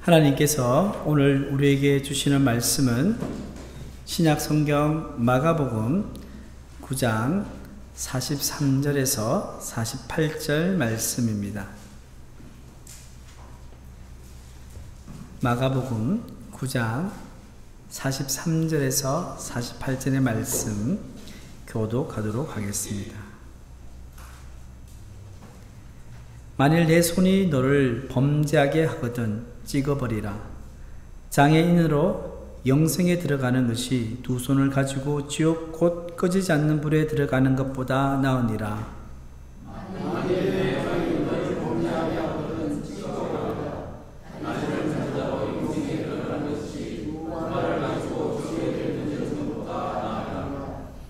하나님께서 오늘 우리에게 주시는 말씀은 신약 성경 마가복음 9장 43절에서 48절 말씀입니다. 마가복음 9장 43절에서 48절의 말씀 교독하도록 하겠습니다. 만일 내 손이 너를 범죄하게 하거든 찍어버리라. 장애인으로 영생에 들어가는 것이 두 손을 가지고 지옥 곧 꺼지지 않는 불에 들어가는 것보다 나으니라.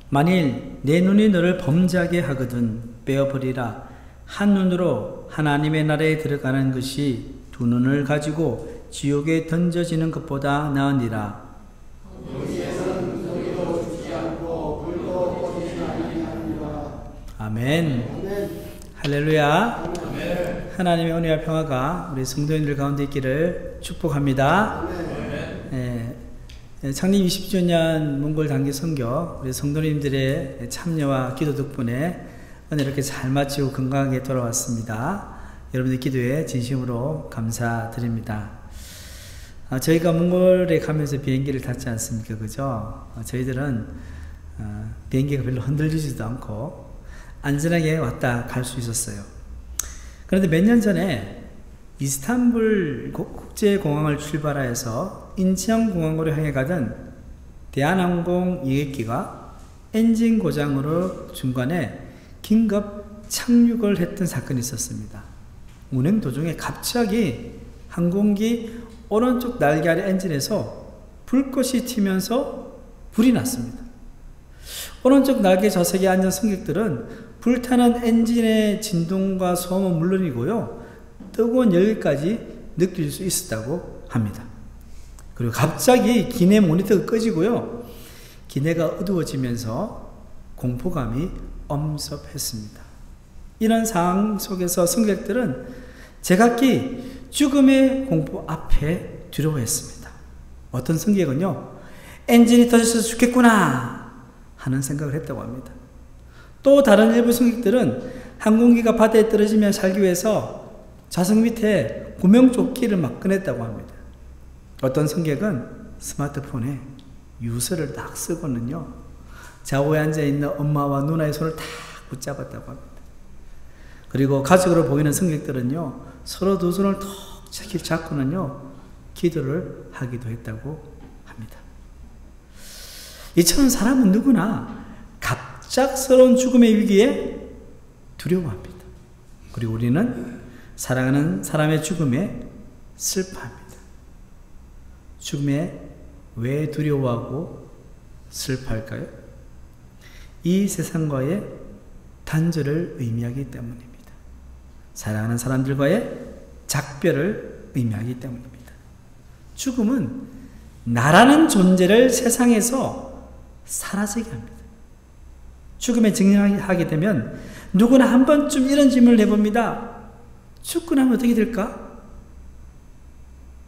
만일 내 눈이 너를 범죄하게 하거든 빼어버리라. 한 눈으로 하나님의 나라에 들어가는 것이 두 눈을 가지고 지옥에 던져지는 것보다 나으니라. 아멘. 할렐루야. 하나님의 은혜와 평화가 우리 성도님들 가운데 있기를 축복합니다. 창립 20주년 몽골 단기 선교 우리 성도님들의 참여와 기도 덕분에 오늘 이렇게 잘 마치고 건강하게 돌아왔습니다. 여러분들 기도에 진심으로 감사드립니다. 저희가 몽골에 가면서 비행기를 탔지 않습니까? 그죠? 저희들은 비행기가 별로 흔들리지도 않고 안전하게 왔다 갈 수 있었어요. 그런데 몇 년 전에 이스탄불 국제공항을 출발하여서 인천공항으로 향해 가던 대한항공 여객기가 엔진 고장으로 중간에 긴급 착륙을 했던 사건이 있었습니다. 운행 도중에 갑자기 항공기 오른쪽 날개 아래 엔진에서 불꽃이 튀면서 불이 났습니다. 오른쪽 날개 좌석에 앉은 승객들은 불타는 엔진의 진동과 소음은 물론이고요, 뜨거운 열기까지 느낄 수 있었다고 합니다. 그리고 갑자기 기내 모니터가 꺼지고요, 기내가 어두워지면서 공포감이 엄습했습니다. 이런 상황 속에서 승객들은 제각기 죽음의 공포 앞에 두려워했습니다. 어떤 승객은요, 엔진이 터져서 죽겠구나 하는 생각을 했다고 합니다. 또 다른 일부 승객들은 항공기가 바다에 떨어지면 살기 위해서 좌석 밑에 구명조끼를 막 꺼냈다고 합니다. 어떤 승객은 스마트폰에 유서를 딱 쓰고는요, 좌우에 앉아있는 엄마와 누나의 손을 딱 붙잡았다고 합니다. 그리고 가족으로 보이는 승객들은요, 서로 두 손을 톡 잡고는요, 기도를 하기도 했다고 합니다. 이처럼 사람은 누구나 갑작스러운 죽음의 위기에 두려워합니다. 그리고 우리는 사랑하는 사람의 죽음에 슬퍼합니다. 죽음에 왜 두려워하고 슬퍼할까요? 이 세상과의 단절을 의미하기 때문입니다. 사랑하는 사람들과의 작별을 의미하기 때문입니다. 죽음은 나라는 존재를 세상에서 사라지게 합니다. 죽음에 직면하게 되면 누구나 한 번쯤 이런 질문을 해봅니다. 죽고 나면 어떻게 될까?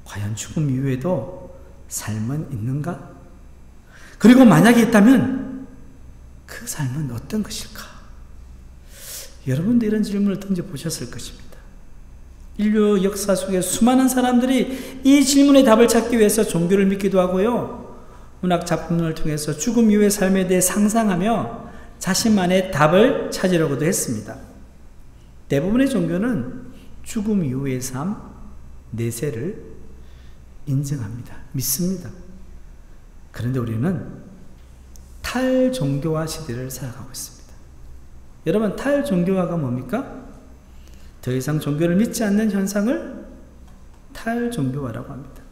과연 죽음 이후에도 삶은 있는가? 그리고 만약에 있다면 그 삶은 어떤 것일까? 여러분도 이런 질문을 던져보셨을 것입니다. 인류 역사 속에 수많은 사람들이 이 질문의 답을 찾기 위해서 종교를 믿기도 하고요, 문학 작품을 통해서 죽음 이후의 삶에 대해 상상하며 자신만의 답을 찾으려고도 했습니다. 대부분의 종교는 죽음 이후의 삶, 내세를 인정합니다. 믿습니다. 그런데 우리는 탈종교화 시대를 살아가고 있습니다. 여러분, 탈종교화가 뭡니까? 더 이상 종교를 믿지 않는 현상을 탈종교화라고 합니다.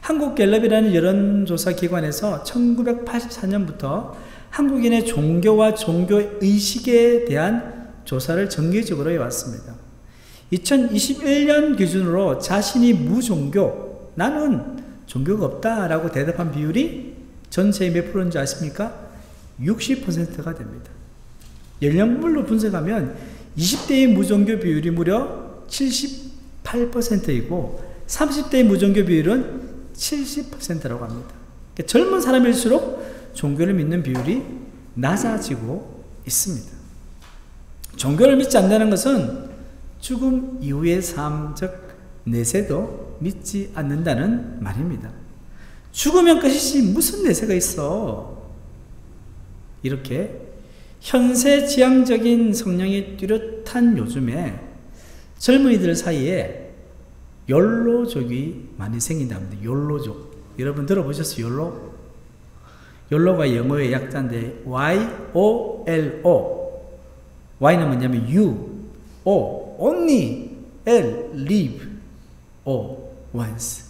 한국갤럽이라는 여론조사 기관에서 1984년부터 한국인의 종교와 종교의식에 대한 조사를 정기적으로 해왔습니다. 2021년 기준으로 자신이 무종교, 나는 종교가 없다라고 대답한 비율이 전체의 몇 프로인지 아십니까? 60%가 됩니다. 연령별로 분석하면 20대의 무종교 비율이 무려 78%이고 30대의 무종교 비율은 70%라고 합니다. 그러니까 젊은 사람일수록 종교를 믿는 비율이 낮아지고 있습니다. 종교를 믿지 않는다는 것은 죽음 이후의 삶, 즉 내세도 믿지 않는다는 말입니다. 죽으면 끝이지 무슨 내세가 있어. 이렇게 현세지향적인 성향이 뚜렷한 요즘에 젊은이들 사이에 욜로족이 많이 생긴답니다. 욜로족. 여러분 들어보셨어요? 욜로? 욜로가 영어의 약자인데 Y-O-L-O. Y는 뭐냐면 you, O, only, L, live, O, once.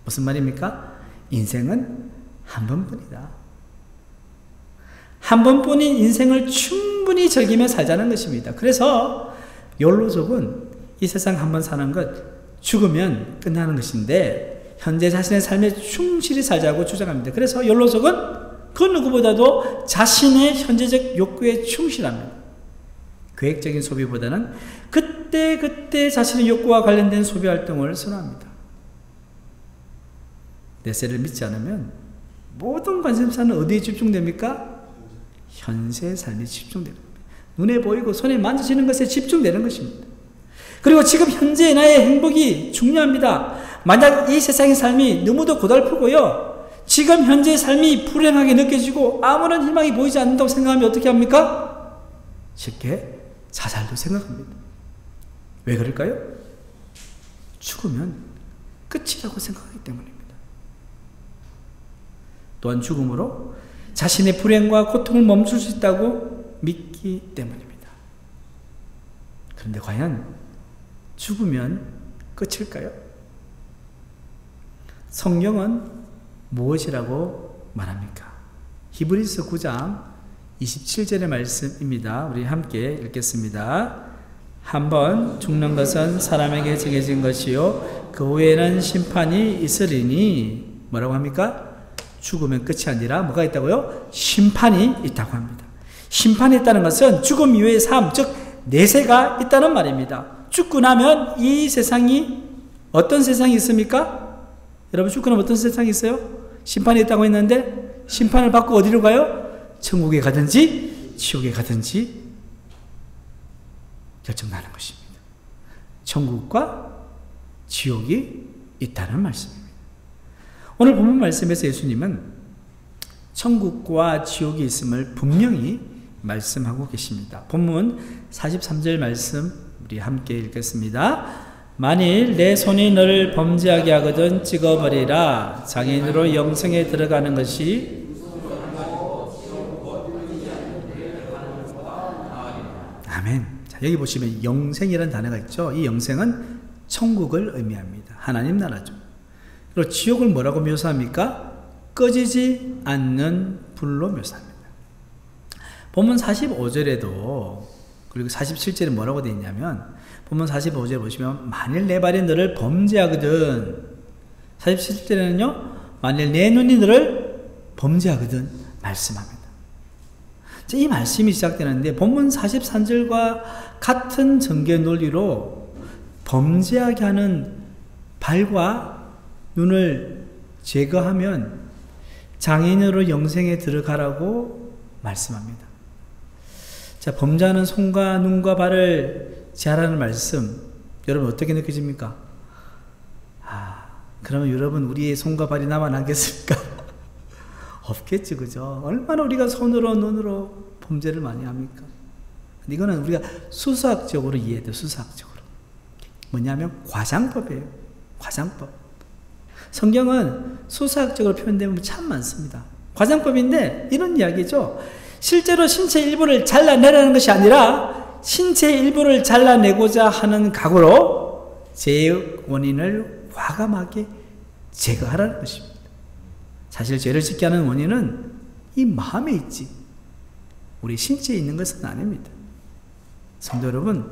무슨 말입니까? 인생은 한 번뿐이다. 한 번뿐인 인생을 충분히 즐기며 살자는 것입니다. 그래서 욜로족은 이 세상 한 번 사는 것, 죽으면 끝나는 것인데 현재 자신의 삶에 충실히 살자고 주장합니다. 그래서 욜로족은 그 누구보다도 자신의 현재적 욕구에 충실합니다. 계획적인 소비보다는 그때 자신의 욕구와 관련된 소비 활동을 선호합니다. 내세를 믿지 않으면 모든 관심사는 어디에 집중됩니까? 현세의 삶에 집중됩니다. 눈에 보이고 손에 만져지는 것에 집중되는 것입니다. 그리고 지금 현재의 나의 행복이 중요합니다. 만약 이 세상의 삶이 너무도 고달프고요, 지금 현재의 삶이 불행하게 느껴지고 아무런 희망이 보이지 않는다고 생각하면 어떻게 합니까? 쉽게 자살도 생각합니다. 왜 그럴까요? 죽으면 끝이라고 생각하기 때문입니다. 또한 죽음으로 자신의 불행과 고통을 멈출 수 있다고 믿기 때문입니다. 그런데 과연 죽으면 끝일까요? 성경은 무엇이라고 말합니까? 히브리서 9장 27절의 말씀입니다. 우리 함께 읽겠습니다. 한번 죽는 것은 사람에게 정해진 것이요 그 후에는 심판이 있으리니 뭐라고 합니까? 죽으면 끝이 아니라 뭐가 있다고요? 심판이 있다고 합니다. 심판이 있다는 것은 죽음 이후의 삶, 즉 내세가 있다는 말입니다. 죽고 나면 이 세상이 어떤 세상이 있습니까? 여러분 죽고 나면 어떤 세상이 있어요? 심판이 있다고 했는데 심판을 받고 어디로 가요? 천국에 가든지 지옥에 가든지 결정나는 것입니다. 천국과 지옥이 있다는 말씀입니다. 오늘 본문 말씀에서 예수님은 천국과 지옥이 있음을 분명히 말씀하고 계십니다. 본문 43절 말씀 우리 함께 읽겠습니다. 만일 내 손이 너를 범죄하게 하거든 찍어버리라. 장애인으로 영생에 들어가는 것이 아멘. 자, 여기 보시면 영생이라는 단어가 있죠. 이 영생은 천국을 의미합니다. 하나님 나라죠. 그리고 지옥을 뭐라고 묘사합니까? 꺼지지 않는 불로 묘사합니다. 본문 45절에도 그리고 47절에 뭐라고 되어 있냐면 본문 45절 보시면 만일 내 발이 너를 범죄하거든 47절에는요 만일 내 눈이 너를 범죄하거든 말씀합니다. 자, 이 말씀이 시작되는데 본문 43절과 같은 전개 논리로 범죄하게 하는 발과 눈을 제거하면 장애인으로 영생에 들어가라고 말씀합니다. 자, 범죄하는 손과 눈과 발을 제하라는 말씀, 여러분 어떻게 느껴집니까? 그러면 여러분 우리의 손과 발이 남아나겠습니까? 없겠죠, 그죠? 얼마나 우리가 손으로 눈으로 범죄를 많이 합니까? 이거는 우리가 수사학적으로 이해해야 돼요. 수사학적으로 뭐냐면 과장법이에요. 과장법. 성경은 수사학적으로 표현되면 참 많습니다. 과장법인데 이런 이야기죠. 실제로 신체 일부를 잘라내라는 것이 아니라 신체 일부를 잘라내고자 하는 각오로 죄의 원인을 과감하게 제거하라는 것입니다. 사실 죄를 짓게 하는 원인은 이 마음에 있지 우리 신체에 있는 것은 아닙니다. 성도 여러분,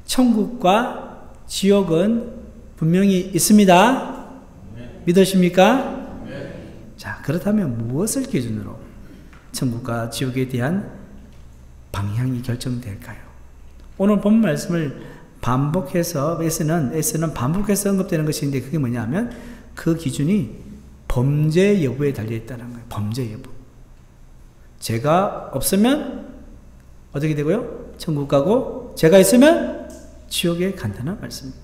천국과 지옥은 분명히 있습니다. 믿으십니까? 자, 그렇다면 무엇을 기준으로 천국과 지옥에 대한 방향이 결정될까요? 오늘 본 말씀을 반복해서 S는 반복해서 언급되는 것인데 그게 뭐냐면 그 기준이 범죄 여부에 달려있다는 거예요. 범죄 여부. 죄가 없으면 어떻게 되고요? 천국 가고 죄가 있으면 지옥에 간다는 말씀입니다.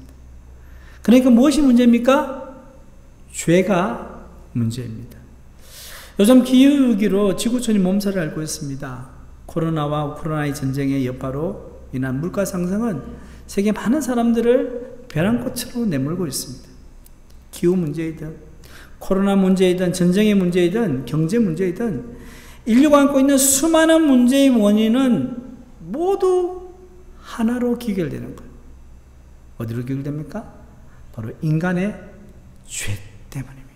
그러니까 무엇이 문제입니까? 죄가 문제입니다. 요즘 기후위기로 지구촌이 몸살을 앓고 있습니다. 코로나와 우크라이나의 전쟁의 여파로 인한 물가 상승은 세계 많은 사람들을 벼랑꽃으로 내몰고 있습니다. 기후 문제이든 코로나 문제이든 전쟁의 문제이든 경제 문제이든 인류가 안고 있는 수많은 문제의 원인은 모두 하나로 귀결되는 거예요. 어디로 귀결됩니까? 바로 인간의 죄 때문입니다.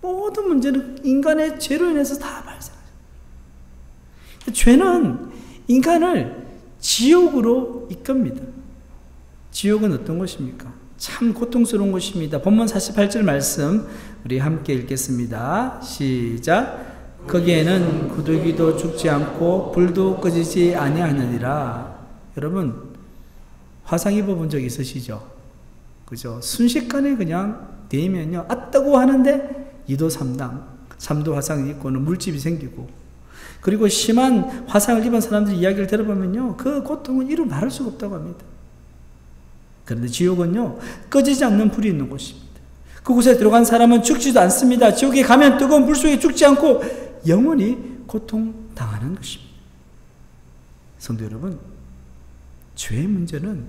모든 문제는 인간의 죄로 인해서 다 발생하죠. 죄는 인간을 지옥으로 이끕니다. 지옥은 어떤 곳입니까? 참 고통스러운 곳입니다. 본문 48절 말씀 우리 함께 읽겠습니다. 시작. 거기에는 구더기도 죽지 않고 불도 꺼지지 아니하느니라. 여러분 화상 입어본 적 있으시죠? 그죠? 순식간에 그냥 내면요 아따고 하는데 2도 3도 화상이 있고는 물집이 생기고, 그리고 심한 화상을 입은 사람들 이야기를 들어보면요 그 고통은 이루 말할 수가 없다고 합니다. 그런데 지옥은요 꺼지지 않는 불이 있는 곳입니다. 그곳에 들어간 사람은 죽지도 않습니다. 지옥에 가면 뜨거운 불 속에 죽지 않고 영원히 고통당하는 것입니다. 성도 여러분, 죄의 문제는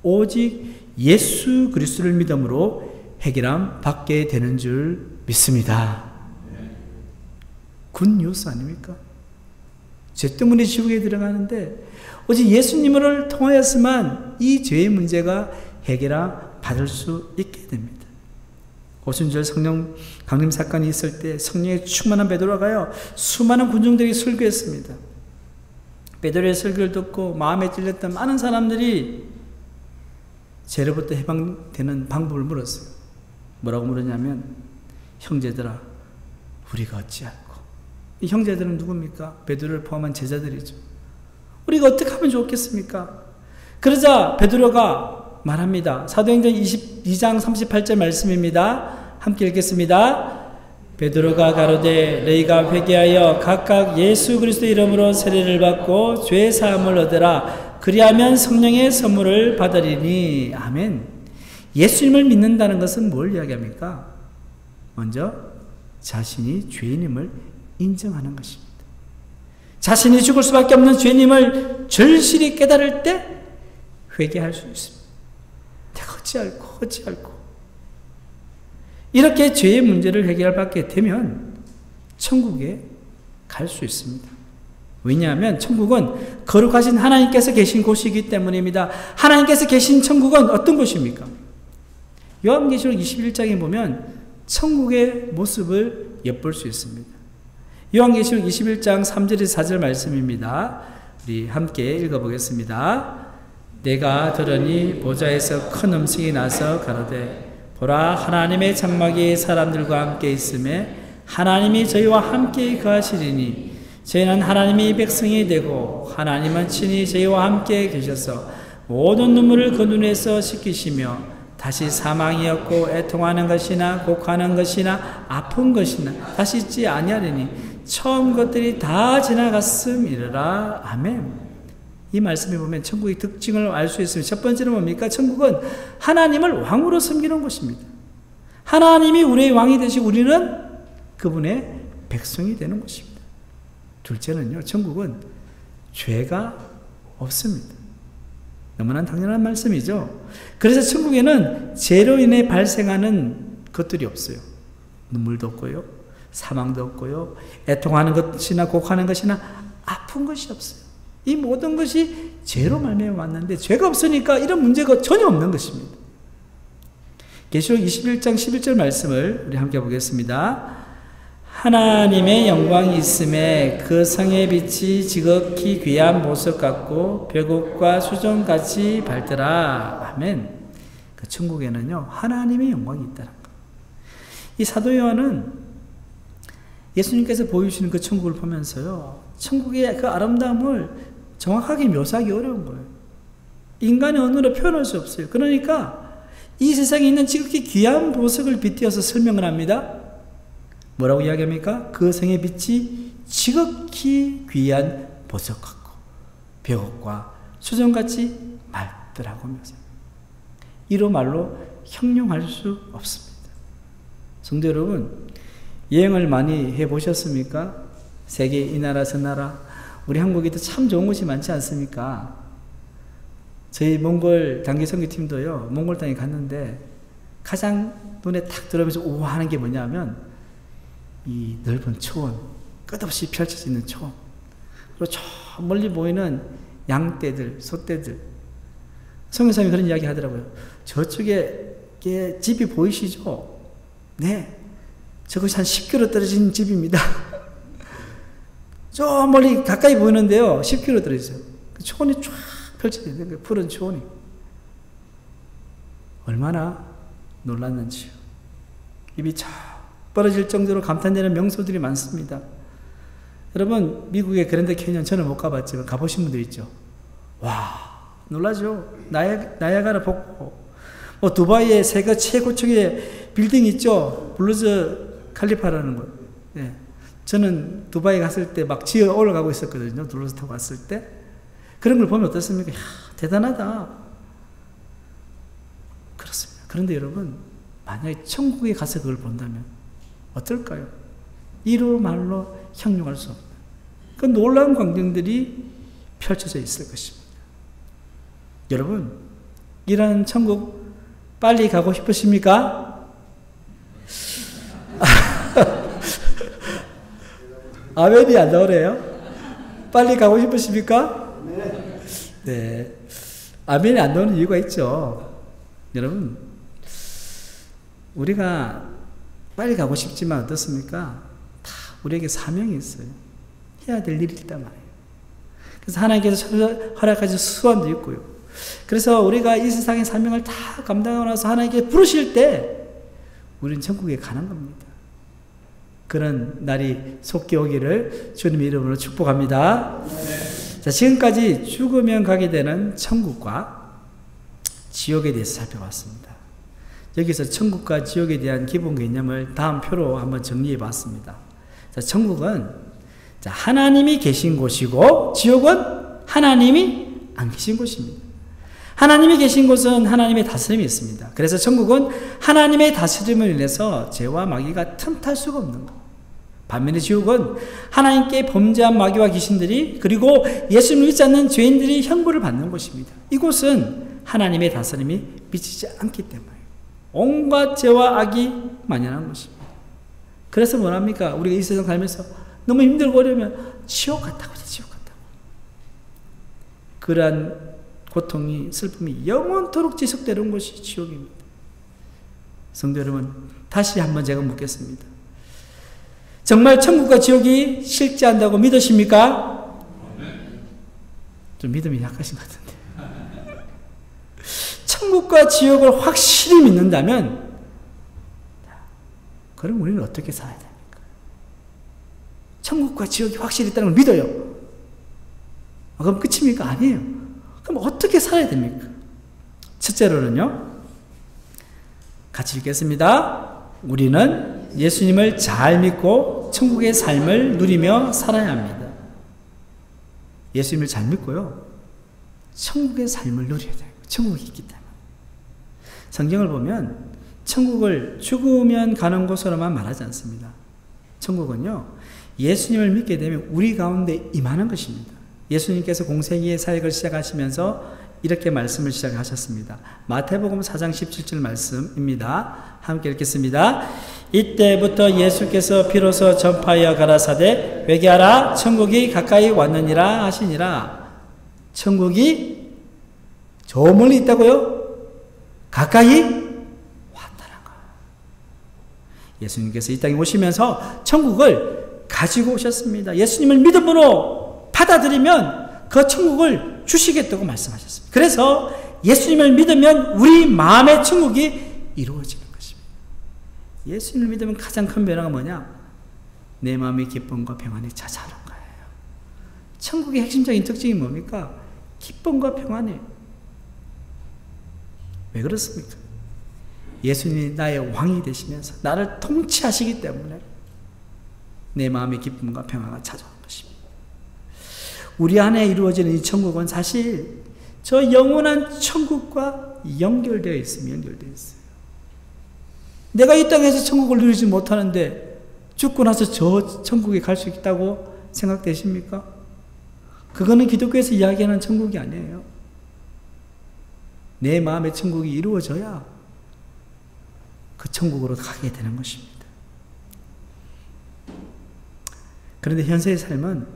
오직 예수 그리스도를 믿음으로 해결함 받게 되는 줄 믿습니다. 굿뉴스 아닙니까? 죄 때문에 지옥에 들어가는데 오직 예수님을 통하여서만 이 죄의 문제가 해결함 받을 수 있게 됩니다. 오순절 성령 강림 사건이 있을 때 성령에 충만한 베드로가요 수많은 군중들이 설교했습니다. 베드로의 설교를 듣고 마음에 찔렸던 많은 사람들이 죄로부터 해방되는 방법을 물었어요. 뭐라고 물었냐면, 형제들아 우리가 어찌할꼬. 이 형제들은 누굽니까? 베드로를 포함한 제자들이죠. 우리가 어떻게 하면 좋겠습니까? 그러자 베드로가 말합니다. 사도행전 22장 38절 말씀입니다. 함께 읽겠습니다. 베드로가 가로되 너희가 회개하여 각각 예수 그리스도 이름으로 세례를 받고 죄 사함을 얻으라. 그리하면 성령의 선물을 받으리니. 아멘. 예수님을 믿는다는 것은 뭘 이야기합니까? 먼저 자신이 죄인임을 인정하는 것입니다. 자신이 죽을 수밖에 없는 죄인임을 절실히 깨달을 때 회개할 수 있습니다. 내가 어찌할꼬. 이렇게 죄의 문제를 해결받게 되면 천국에 갈 수 있습니다. 왜냐하면 천국은 거룩하신 하나님께서 계신 곳이기 때문입니다. 하나님께서 계신 천국은 어떤 곳입니까? 요한계시록 21장에 보면 천국의 모습을 엿볼 수 있습니다. 요한계시록 21장 3절에서 4절 말씀입니다. 우리 함께 읽어보겠습니다. 내가 들으니 보좌에서 큰 음성이 나서 가로되 보라 하나님의 장막이 사람들과 함께 있음에 하나님이 저희와 함께 거하시리니 저희는 하나님의 백성이 되고 하나님은 친히 저희와 함께 계셔서 모든 눈물을 그 눈에서 씻기시며 다시 사망이 없고 애통하는 것이나 곡하는 것이나 아픈 것이나 다시 있지 아니하리니 처음 것들이 다 지나갔음이라. 아멘. 이 말씀에 보면 천국의 특징을 알 수 있습니다. 첫 번째는 뭡니까? 천국은 하나님을 왕으로 섬기는 곳입니다. 하나님이 우리의 왕이 되시고 우리는 그분의 백성이 되는 곳입니다. 둘째는요, 천국은 죄가 없습니다. 너무나 당연한 말씀이죠. 그래서 천국에는 죄로 인해 발생하는 것들이 없어요. 눈물도 없고요, 사망도 없고요, 애통하는 것이나 곡하는 것이나 아픈 것이 없어요. 이 모든 것이 죄로 말미암아 왔는데 죄가 없으니까 이런 문제가 전혀 없는 것입니다. 계시록 21장 11절 말씀을 우리 함께 보겠습니다. 하나님의 영광이 있음에 그 성의 빛이 지극히 귀한 보석 같고 벽옥과 수정같이 밝더라. 아멘. 그 천국에는요 하나님의 영광이 있다는 것. 이 사도 요한은 예수님께서 보여주시는 그 천국을 보면서요 천국의 그 아름다움을 정확하게 묘사하기 어려운 거예요. 인간의 언어로 표현할 수 없어요. 그러니까 이 세상에 있는 지극히 귀한 보석을 빗대어서 설명을 합니다. 뭐라고 이야기합니까? 그 성의 빛이 지극히 귀한 보석 같고 벽옥과 수정같이 맑더라고 하면서 이로 말로 형용할 수 없습니다. 성도 여러분, 여행을 많이 해보셨습니까? 세계 이 나라 저 나라, 우리 한국에도 참 좋은 곳이 많지 않습니까? 저희 몽골 단기 선교팀도요, 몽골 땅에 갔는데 가장 눈에 탁 들어오면서 우와 하는 게 뭐냐면 이 넓은 초원, 끝없이 펼쳐져 있는 초원, 그리고 저 멀리 보이는 양떼들, 소떼들. 선교사님이 그런 이야기 하더라고요. 저쪽에 집이 보이시죠? 네, 저것이 한 10km 떨어진 집입니다. 저 멀리 가까이 보이는데요, 10km 떨어져요. 그 초원이 쫙 펼쳐져 있는 거예요. 푸른 초원이. 얼마나 놀랐는지요. 입이 쫙 벌어질 정도로 감탄되는 명소들이 많습니다. 여러분, 미국의 그랜드 캐니언 저는 못 가봤지만 가보신 분들 있죠? 와, 놀라죠? 나야가라 폭포. 뭐 두바이의 세계 최고층의 빌딩 있죠? 블루즈 칼리파라는 거. 네. 저는 두바이 갔을 때 막 지어 올라가고 있었거든요. 둘러서 타고 갔을 때. 그런 걸 보면 어떻습니까? 이야, 대단하다. 그렇습니다. 그런데 여러분, 만약에 천국에 가서 그걸 본다면 어떨까요? 이로 말로 형용할 수 없는 그 놀라운 광경들이 펼쳐져 있을 것입니다. 여러분, 이런 천국 빨리 가고 싶으십니까? 아멘이 안 나오네요. 빨리 가고 싶으십니까? 네. 아멘이 안 나오는 이유가 있죠. 여러분, 우리가 빨리 가고 싶지만 어떻습니까? 다 우리에게 사명이 있어요. 해야 될 일이 있단 말이에요. 그래서 하나님께서 허락하신 수완도 있고요. 그래서 우리가 이 세상의 사명을 다 감당하고 나서 하나님께 부르실 때 우리는 천국에 가는 겁니다. 그런 날이 속히 오기를 주님의 이름으로 축복합니다. 네. 자, 지금까지 죽으면 가게 되는 천국과 지옥에 대해서 살펴봤습니다. 여기서 천국과 지옥에 대한 기본 개념을 다음 표로 한번 정리해 봤습니다. 자, 천국은 하나님이 계신 곳이고 지옥은 하나님이 안 계신 곳입니다. 하나님이 계신 곳은 하나님의 다스림이 있습니다. 그래서 천국은 하나님의 다스림을 인해서 죄와 마귀가 틈탈 수가 없는 것. 반면에 지옥은 하나님께 범죄한 마귀와 귀신들이 그리고 예수님을 믿지 않는 죄인들이 형벌을 받는 곳입니다. 이곳은 하나님의 다스림이 미치지 않기 때문에 온갖 죄와 악이 만연한 것입니다. 그래서 뭐랍니까? 우리가 이 세상 살면서 너무 힘들고 어려우면 지옥 같다고 하죠. 지옥 같다고. 그러한 고통이, 슬픔이 영원토록 지속되는 곳이 지옥입니다. 성도 여러분, 다시 한번 제가 묻겠습니다. 정말 천국과 지옥이 실제한다고 믿으십니까? 좀 믿음이 약하신 것 같은데. 천국과 지옥을 확실히 믿는다면 그럼 우리는 어떻게 살아야 됩니까? 천국과 지옥이 확실히 있다는 걸 믿어요. 그럼 끝입니까? 아니에요. 그럼 어떻게 살아야 됩니까? 첫째로는요, 같이 읽겠습니다. 우리는 예수님을 잘 믿고 천국의 삶을 누리며 살아야 합니다. 예수님을 잘 믿고요, 천국의 삶을 누려야 돼요. 천국이 있기 때문에. 성경을 보면 천국을 죽으면 가는 곳으로만 말하지 않습니다. 천국은요, 예수님을 믿게 되면 우리 가운데 임하는 것입니다. 예수님께서 공생애의 사역을 시작하시면서 이렇게 말씀을 시작하셨습니다. 마태복음 4장 17절 말씀입니다. 함께 읽겠습니다. 이때부터 예수께서 비로소 전파하여 가라사대 회개하라 천국이 가까이 왔느니라 하시니라. 천국이 저 멀리 있다고요? 가까이 왔다는 거. 예수님께서 이 땅에 오시면서 천국을 가지고 오셨습니다. 예수님을 믿음으로 받아들이면 그 천국을 주시겠다고 말씀하셨습니다. 그래서 예수님을 믿으면 우리 마음의 천국이 이루어지는 것입니다. 예수님을 믿으면 가장 큰 변화가 뭐냐? 내 마음의 기쁨과 평안이 찾아오는 거예요. 천국의 핵심적인 특징이 뭡니까? 기쁨과 평안이에요. 왜 그렇습니까? 예수님이 나의 왕이 되시면서 나를 통치하시기 때문에 내 마음의 기쁨과 평화가 찾아온 것입니다. 우리 안에 이루어지는 이 천국은 사실 저 영원한 천국과 연결되어 있어요. 내가 이 땅에서 천국을 누리지 못하는데 죽고 나서 저 천국에 갈 수 있다고 생각되십니까? 그거는 기독교에서 이야기하는 천국이 아니에요. 내 마음의 천국이 이루어져야 그 천국으로 가게 되는 것입니다. 그런데 현세의 삶은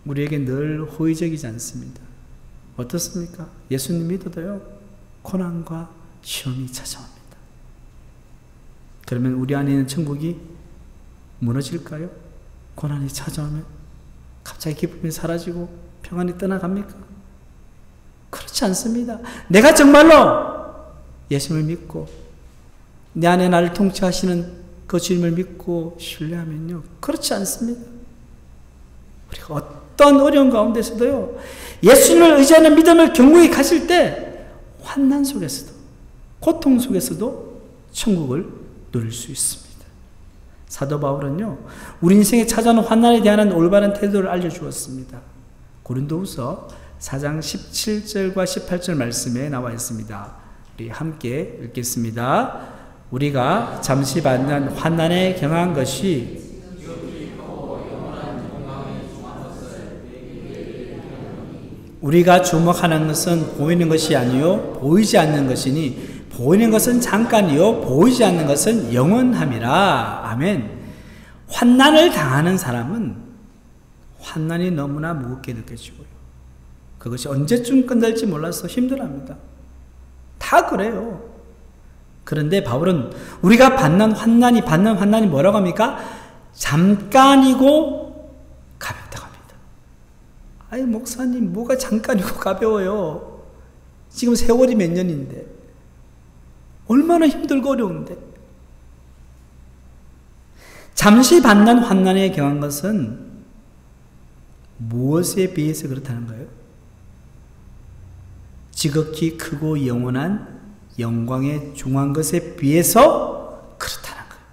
우리에게 늘 호의적이지 않습니다. 어떻습니까? 예수님 믿어도요, 고난과 시험이 찾아옵니다. 그러면 우리 안에 있는 천국이 무너질까요? 고난이 찾아오면 갑자기 기쁨이 사라지고 평안이 떠나갑니까? 그렇지 않습니다. 내가 정말로 예수님을 믿고 내 안에 나를 통치하시는 그 주님을 믿고 신뢰하면요, 그렇지 않습니다. 우리가 어떤 어려운 가운데서도요, 예수님을 의지하는 믿음을 경고히 가실 때 환난 속에서도, 고통 속에서도 천국을 누릴 수 있습니다. 사도 바울은요, 우리 인생에 찾아오는 환난에 대한 올바른 태도를 알려주었습니다. 고린도후서 4장 17절과 18절 말씀에 나와 있습니다. 우리 함께 읽겠습니다. 우리가 잠시 받는 환난에 경한 것이 우리가 주목하는 것은 보이는 것이 아니요 보이지 않는 것이니 보이는 것은 잠깐이요 보이지 않는 것은 영원함이라. 아멘. 환난을 당하는 사람은 환난이 너무나 무겁게 느껴지고요, 그것이 언제쯤 끝날지 몰라서 힘들어합니다. 다 그래요. 그런데 바울은 우리가 받는 환난이 뭐라고 합니까? 잠깐이고 가볍다고 합니다. 아니 목사님, 뭐가 잠깐이고 가벼워요. 지금 세월이 몇 년인데, 얼마나 힘들고 어려운데. 잠시 받는 환난에 경한 것은 무엇에 비해서 그렇다는 거예요? 지극히 크고 영원한 영광에 중한 것에 비해서 그렇다는 거예요.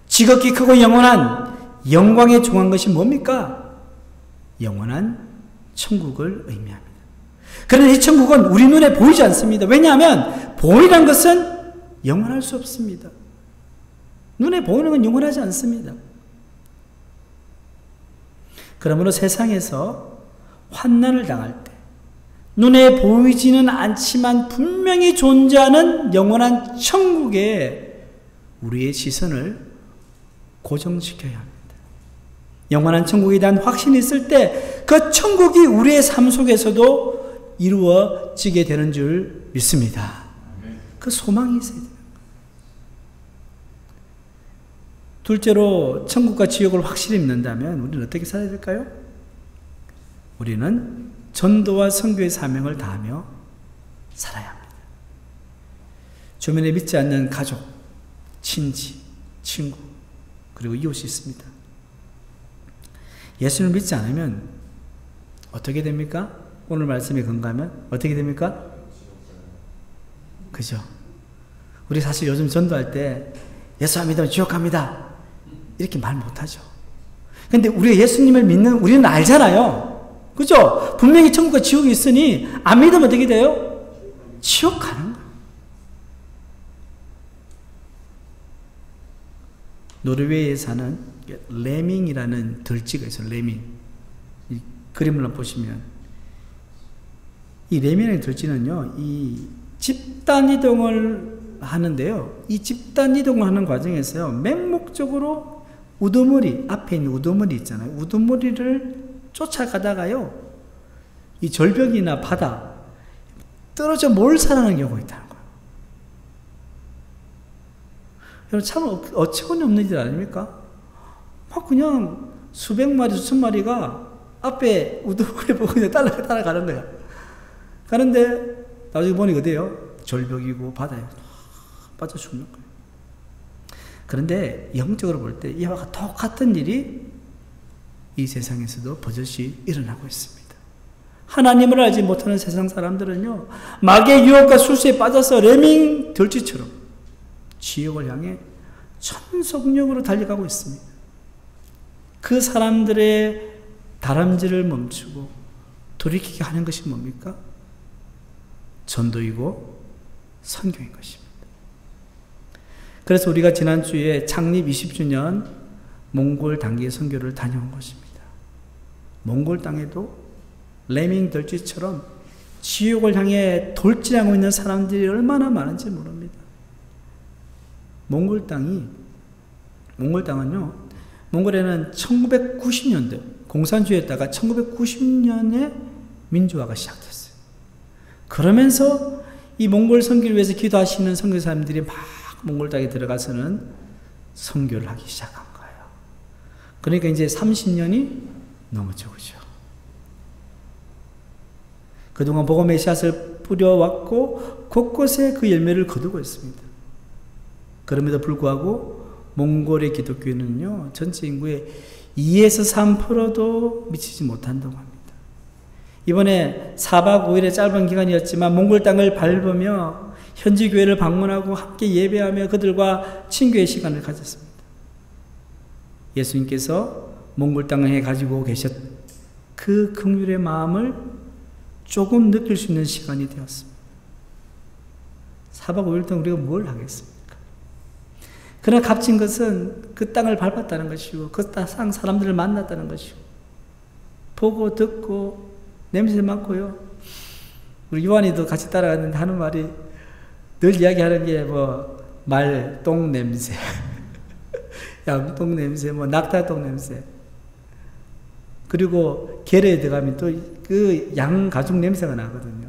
지극히 크고 영원한 영광에 중한 것이 뭡니까? 영원한 천국을 의미합니다. 그런데 이 천국은 우리 눈에 보이지 않습니다. 왜냐하면 보이는 것은 영원할 수 없습니다. 눈에 보이는 건 영원하지 않습니다. 그러므로 세상에서 환난을 당할 때 눈에 보이지는 않지만 분명히 존재하는 영원한 천국에 우리의 시선을 고정시켜야 합니다. 영원한 천국에 대한 확신이 있을 때 그 천국이 우리의 삶 속에서도 이루어지게 되는 줄 믿습니다. 그 소망이 있어야 돼요. 둘째로 천국과 지옥을 확실히 믿는다면 우리는 어떻게 살아야 될까요? 우리는 전도와 선교의 사명을 다하며 살아야 합니다. 주변에 믿지 않는 가족, 친지, 친구, 그리고 이웃이 있습니다. 예수를 믿지 않으면 어떻게 됩니까? 오늘 말씀에 근거하면 어떻게 됩니까? 그죠? 우리 사실 요즘 전도할 때 예수 안 믿으면 지옥 갑니다, 이렇게 말 못하죠. 근데 우리가 예수님을 믿는 우리는 알잖아요. 그죠? 분명히 천국과 지옥이 있으니 안 믿으면 어떻게 돼요? 지옥 가는 거예요. 노르웨이에 사는 레밍이라는 들쥐가 있어요. 레밍. 이 그림을 보시면 이 레밍의 들쥐는요, 이 집단 이동을 하는데요, 이 집단 이동을 하는 과정에서요, 맹목적으로 우두머리, 앞에 있는 우두머리 있잖아요. 우두머리를 쫓아가다가요, 이 절벽이나 바다 떨어져 몰살하는 경우가 있다는 거예요. 여러분, 참 어처구니 없는 일 아닙니까? 막 그냥 수백 마리, 수천 마리가 앞에 우두머리 보고 그냥 따라가는 거야. 가는데 나중에 보니 어디에요? 절벽이고 바다에 빠져 죽는 거예요. 그런데 영적으로 볼 때 이와 똑같은 일이 이 세상에서도 버젓이 일어나고 있습니다. 하나님을 알지 못하는 세상 사람들은요, 마귀의 유혹과 술수에 빠져서 레밍 들쥐처럼 지옥을 향해 천속력으로 달려가고 있습니다. 그 사람들의 다람쥐를 멈추고 돌이키게 하는 것이 뭡니까? 전도이고 선교인 것입니다. 그래서 우리가 지난주에 창립 20주년 몽골 단기 선교를 다녀온 것입니다. 몽골 땅에도 레밍 들쥐처럼 지옥을 향해 돌진하고 있는 사람들이 얼마나 많은지 모릅니다. 몽골 땅은요, 몽골에는 1990년대 공산주의였다가 1990년에 민주화가 시작됐어요. 그러면서 이 몽골 선교를 위해서 기도하시는 선교사님들이 막 몽골 땅에 들어가서는 선교를 하기 시작한 거예요. 그러니까 이제 30년이 넘었죠, 그죠? 그동안 복음의 씨앗을 뿌려왔고 곳곳에 그 열매를 거두고 있습니다. 그럼에도 불구하고 몽골의 기독교는요, 전체 인구의 2에서 3%도 미치지 못한다고 합니다. 이번에 4박 5일의 짧은 기간이었지만 몽골 땅을 밟으며 현지 교회를 방문하고 함께 예배하며 그들과 친교의 시간을 가졌습니다. 예수님께서 몽골 땅에 가지고 계셨 그 긍휼의 마음을 조금 느낄 수 있는 시간이 되었습니다. 4박 5일 동안 우리가 뭘 하겠습니까? 그러나 값진 것은 그 땅을 밟았다는 것이고 그 땅 사람들을 만났다는 것이고 보고 듣고 냄새 맡고요. 우리 요한이도 같이 따라갔는데 하는 말이 늘 이야기하는 게 뭐 말똥 냄새, 양똥 냄새, 뭐 낙타똥 냄새. 그리고 게레에 들어가면 또 그 양 가죽 냄새가 나거든요.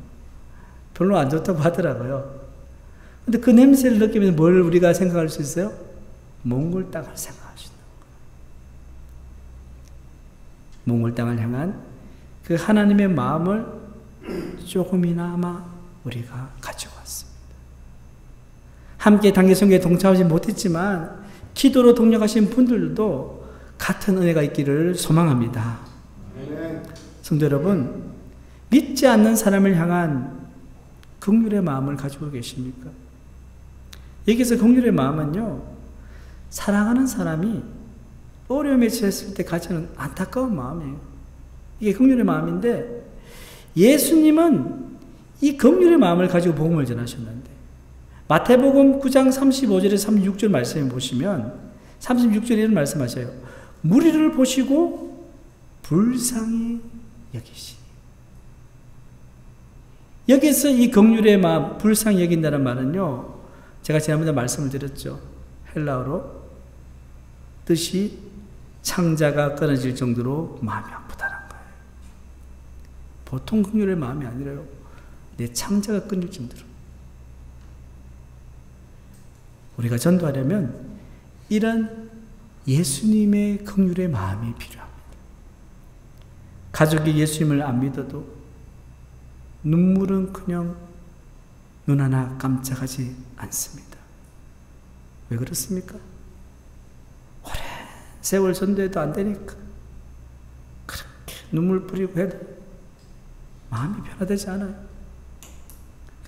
별로 안 좋다고 하더라고요. 근데 그 냄새를 느끼면 뭘 우리가 생각할 수 있어요? 몽골 땅을 생각할 수 있는 거예요. 몽골 땅을 향한 그 하나님의 마음을 조금이나마 우리가 가지고 왔습니다. 함께 단기 선교에 동참하지 못했지만 기도로 동력하신 분들도 같은 은혜가 있기를 소망합니다. 성도 여러분, 믿지 않는 사람을 향한 긍휼의 마음을 가지고 계십니까? 여기서 긍휼의 마음은요, 사랑하는 사람이 어려움에 처했을 때 가지는 안타까운 마음이에요. 이게 긍휼의 마음인데, 예수님은 이 긍휼의 마음을 가지고 복음을 전하셨는데, 마태복음 9장 35절에서 36절 말씀을 보시면 36절에 이런 말씀하셔요. 무리를 보시고 불쌍히 여기시니. 여기서 이 긍휼의 마음, 불쌍히 여긴다는 말은요, 제가 지난번에 말씀을 드렸죠. 헬라어로 뜻이 창자가 끊어질 정도로 마음이 아프다는 거예요. 보통 긍휼의 마음이 아니라요, 내 창자가 끊길 정도로. 우리가 전도하려면 이런 예수님의 긍휼의 마음이 필요합니다. 가족이 예수님을 안 믿어도 눈물은 눈 하나 깜짝하지 않습니다. 왜 그렇습니까? 오랜 세월 전도해도 안 되니까 그렇게 눈물 뿌리고 해도 마음이 변화되지 않아요.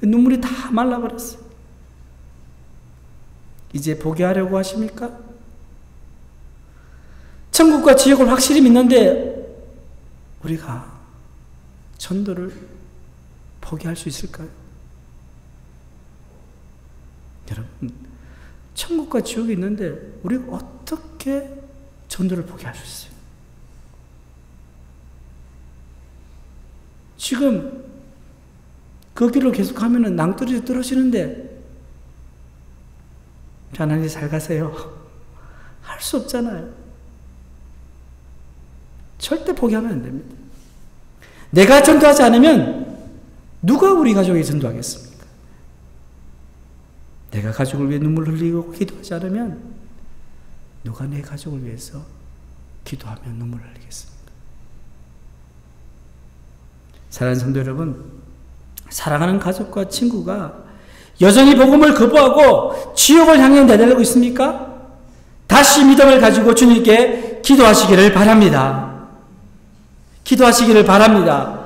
그 눈물이 다 말라버렸어요. 이제 포기하려고 하십니까? 천국과 지옥을 확실히 믿는데 우리가 전도를 포기할 수 있을까요? 여러분, 천국과 지옥이 있는데 우리가 어떻게 전도를 포기할 수 있어요? 지금 그 길로 계속 하면 낭떠러지 떨어지는데 편안히 잘 가세요. 할 수 없잖아요. 절대 포기하면 안 됩니다. 내가 전도하지 않으면 누가 우리 가족에 전도하겠습니까? 내가 가족을 위해 눈물 흘리고 기도하지 않으면 누가 내 가족을 위해서 기도하며 눈물 흘리겠습니까? 사랑하는 성도 여러분, 사랑하는 가족과 친구가 여전히 복음을 거부하고 지옥을 향해 내달리고 있습니까? 다시 믿음을 가지고 주님께 기도하시기를 바랍니다. 기도하시기를 바랍니다.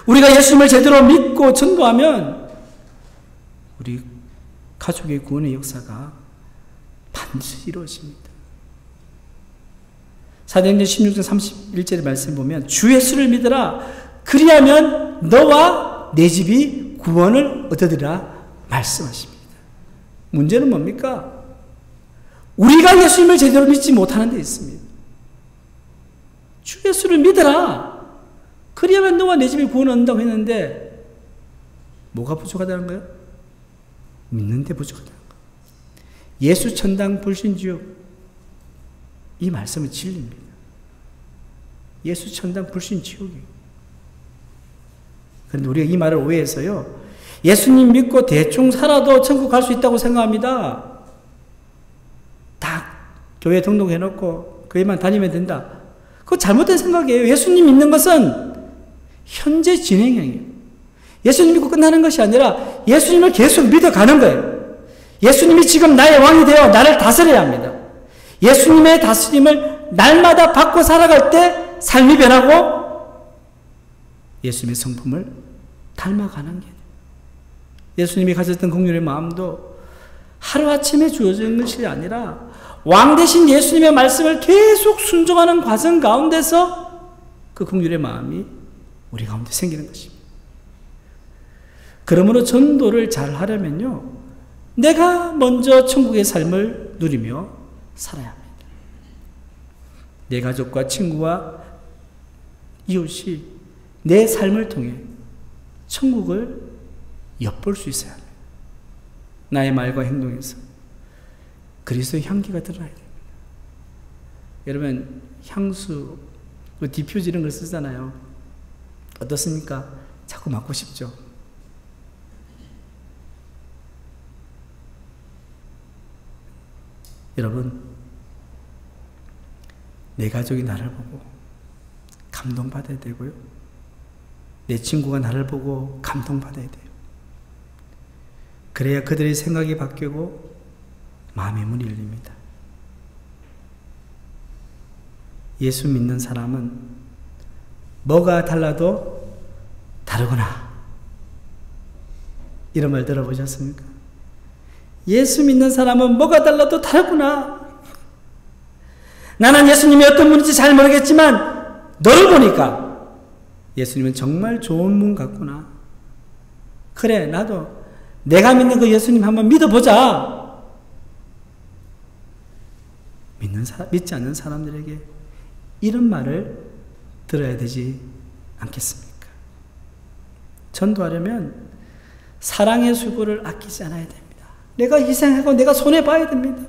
우리가 예수님을 제대로 믿고 전도하면 우리 가족의 구원의 역사가 반드시 이루어집니다. 사도행전 16장 31절의 말씀 보면 주 예수를 믿으라 그리하면 너와 내 집이 구원을 얻으리라 말씀하십니다. 문제는 뭡니까? 우리가 예수님을 제대로 믿지 못하는 데 있습니다. 주 예수를 믿으라 그리하면 너와 내 집이 구원을 얻는다고 했는데 뭐가 부족하다는 거예요? 믿는 데 부족하다는 거예요. 예수 천당 불신지옥 이 말씀은 진리입니다. 예수 천당 불신지옥이에요. 그런데 우리가 이 말을 오해해서요. 예수님 믿고 대충 살아도 천국 갈 수 있다고 생각합니다. 다 교회 등록해놓고 교회만 다니면 된다. 그거 잘못된 생각이에요. 예수님 믿는 것은 현재 진행형이에요. 예수님 믿고 끝나는 것이 아니라 예수님을 계속 믿어가는 거예요. 예수님이 지금 나의 왕이 되어 나를 다스려야 합니다. 예수님의 다스림을 날마다 받고 살아갈 때 삶이 변하고 예수님의 성품을 닮아가는 게 예수님이 가졌던 긍휼의 마음도 하루아침에 주어진 것이 아니라 왕 대신 예수님의 말씀을 계속 순종하는 과정 가운데서 그 긍휼의 마음이 우리 가운데 생기는 것입니다. 그러므로 전도를 잘 하려면요. 내가 먼저 천국의 삶을 누리며 살아야 합니다. 내 가족과 친구와 이웃이 내 삶을 통해 천국을 엿볼 수 있어야 합니다. 나의 말과 행동에서 그리스도의 향기가 드러나야 됩니다. 여러분 향수, 디퓨즈 이런 걸 쓰잖아요. 어떻습니까? 자꾸 맡고 싶죠. 여러분 내 가족이 나를 보고 감동받아야 되고요. 내 친구가 나를 보고 감동받아야 돼요. 그래야 그들의 생각이 바뀌고 마음의 문이 열립니다. 예수 믿는 사람은 뭐가 달라도 다르구나. 이런 말 들어보셨습니까? 예수 믿는 사람은 뭐가 달라도 다르구나. 나는 예수님이 어떤 분인지 잘 모르겠지만 너를 보니까 예수님은 정말 좋은 분 같구나. 그래 나도 내가 믿는 그 예수님 한번 믿어보자. 믿지 않는 사람들에게 이런 말을 들어야 되지 않겠습니까? 전도하려면 사랑의 수고를 아끼지 않아야 됩니다. 내가 희생하고 내가 손해봐야 됩니다.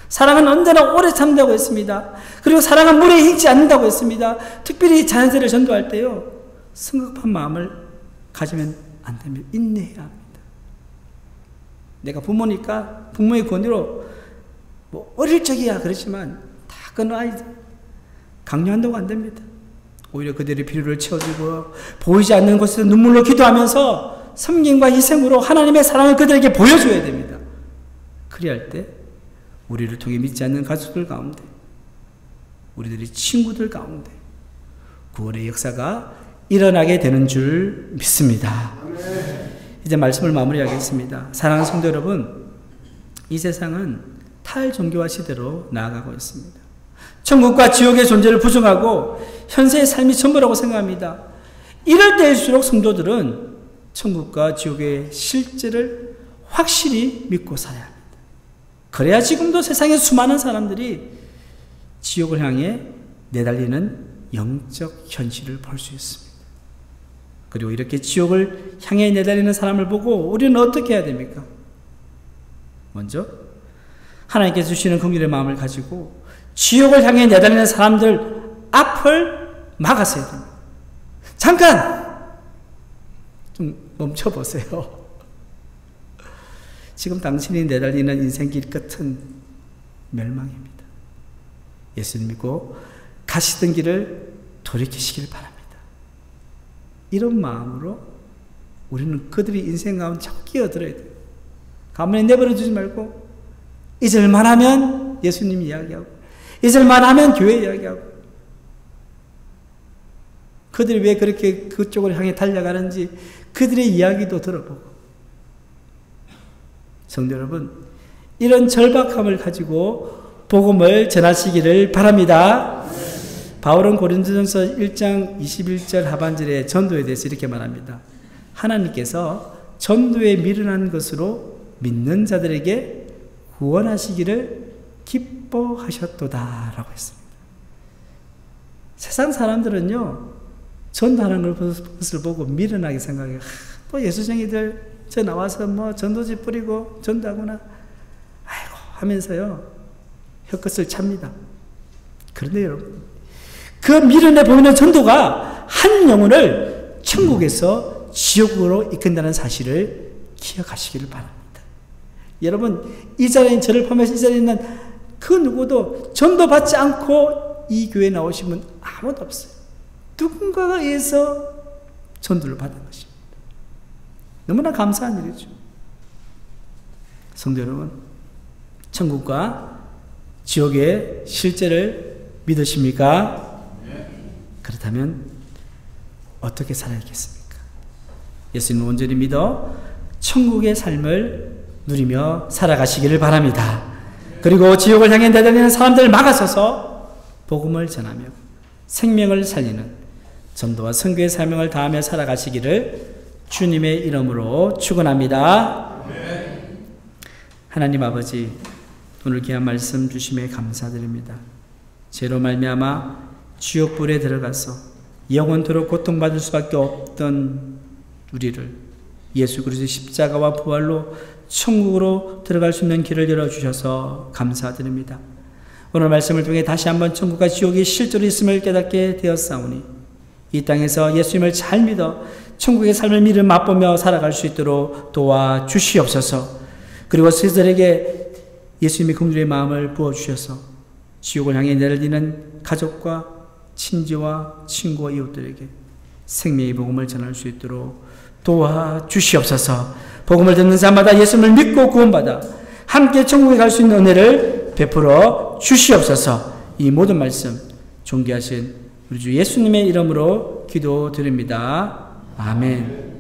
사랑은 언제나 오래 참다고 했습니다. 그리고 사랑은 물에 익지 않는다고 했습니다. 특별히 자연세를 전도할 때요. 성급한 마음을 가지면 안 됩니다. 인내해야 합니다. 내가 부모니까 부모의 권위로 뭐 어릴 적이야 그렇지만 다 끊어야지. 강요한다고 안 됩니다. 오히려 그들의 필요를 채워주고 보이지 않는 곳에서 눈물로 기도하면서 섬김과 희생으로 하나님의 사랑을 그들에게 보여줘야 됩니다. 그리할 때 우리를 통해 믿지 않는 가족들 가운데 우리들의 친구들 가운데 구원의 역사가 일어나게 되는 줄 믿습니다. 이제 말씀을 마무리하겠습니다. 사랑하는 성도 여러분, 이 세상은 탈종교화 시대로 나아가고 있습니다. 천국과 지옥의 존재를 부정하고 현세의 삶이 전부라고 생각합니다. 이럴 때일수록 성도들은 천국과 지옥의 실제를 확실히 믿고 살아야 합니다. 그래야 지금도 세상의 수많은 사람들이 지옥을 향해 내달리는 영적 현실을 볼 수 있습니다. 그리고 이렇게 지옥을 향해 내달리는 사람을 보고 우리는 어떻게 해야 됩니까? 먼저 하나님께서 주시는 긍휼의 마음을 가지고 지옥을 향해 내달리는 사람들 앞을 막았어야 됩니다. 잠깐! 좀 멈춰보세요. 지금 당신이 내달리는 인생길 끝은 멸망입니다. 예수님 믿고 가시던 길을 돌이키시길 바랍니다. 이런 마음으로 우리는 그들이 인생 가운데 자꾸 끼어들어야 돼요. 가만히 내버려 두지 말고 잊을만 하면 예수님 이야기하고 잊을만 하면 교회 이야기하고 그들이 왜 그렇게 그쪽을 향해 달려가는지 그들의 이야기도 들어보고. 성도 여러분, 이런 절박함을 가지고 복음을 전하시기를 바랍니다. 바울은 고린도전서 1장 21절 하반절에 전도에 대해서 이렇게 말합니다. 하나님께서 전도에 미련한 것으로 믿는 자들에게 구원하시기를 기뻐하셨도다 라고 했습니다. 세상 사람들은요, 전도하는 것을 보고 미련하게 생각해요. 또 예수쟁이들 저 나와서 뭐 전도지 뿌리고 전도하구나 아이고 하면서요 혀끝을 찹니다. 그런데 여러분, 그 미련해 보이는 전도가 한 영혼을 천국에서 지옥으로 이끈다는 사실을 기억하시기를 바랍니다. 여러분, 이 자리에 저를 포함해서 이 자리에 있는 그 누구도 전도받지 않고 이 교회에 나오신 분 아무도 없어요. 누군가가 의해서 전도를 받은 것입니다. 너무나 감사한 일이죠. 성도 여러분, 천국과 지옥의 실제를 믿으십니까? 그렇다면 어떻게 살아야겠습니까? 예수님을 온전히 믿어 천국의 삶을 누리며 살아가시기를 바랍니다. 그리고 지옥을 향해 내달리는 사람들을 막아서서 복음을 전하며 생명을 살리는 전도와 선교의 사명을 다하며 살아가시기를 주님의 이름으로 축원합니다. 하나님 아버지, 오늘 귀한 말씀 주심에 감사드립니다. 죄로 말미암아 지옥불에 들어가서 영원토록 고통받을 수밖에 없던 우리를 예수 그리스도의 십자가와 부활로 천국으로 들어갈 수 있는 길을 열어주셔서 감사드립니다. 오늘 말씀을 통해 다시 한번 천국과 지옥이 실제로 있음을 깨닫게 되었사오니 이 땅에서 예수님을 잘 믿어 천국의 삶을 미리 맛보며 살아갈 수 있도록 도와주시옵소서. 그리고 스스로에게 예수님의 긍휼의 마음을 부어주셔서 지옥을 향해 내달리는 가족과 친지와 친구와 이웃들에게 생명의 복음을 전할 수 있도록 도와주시옵소서. 복음을 듣는 자마다 예수님을 믿고 구원받아 함께 천국에 갈 수 있는 은혜를 베풀어 주시옵소서. 이 모든 말씀 존귀하신 우리 주 예수님의 이름으로 기도드립니다. 아멘.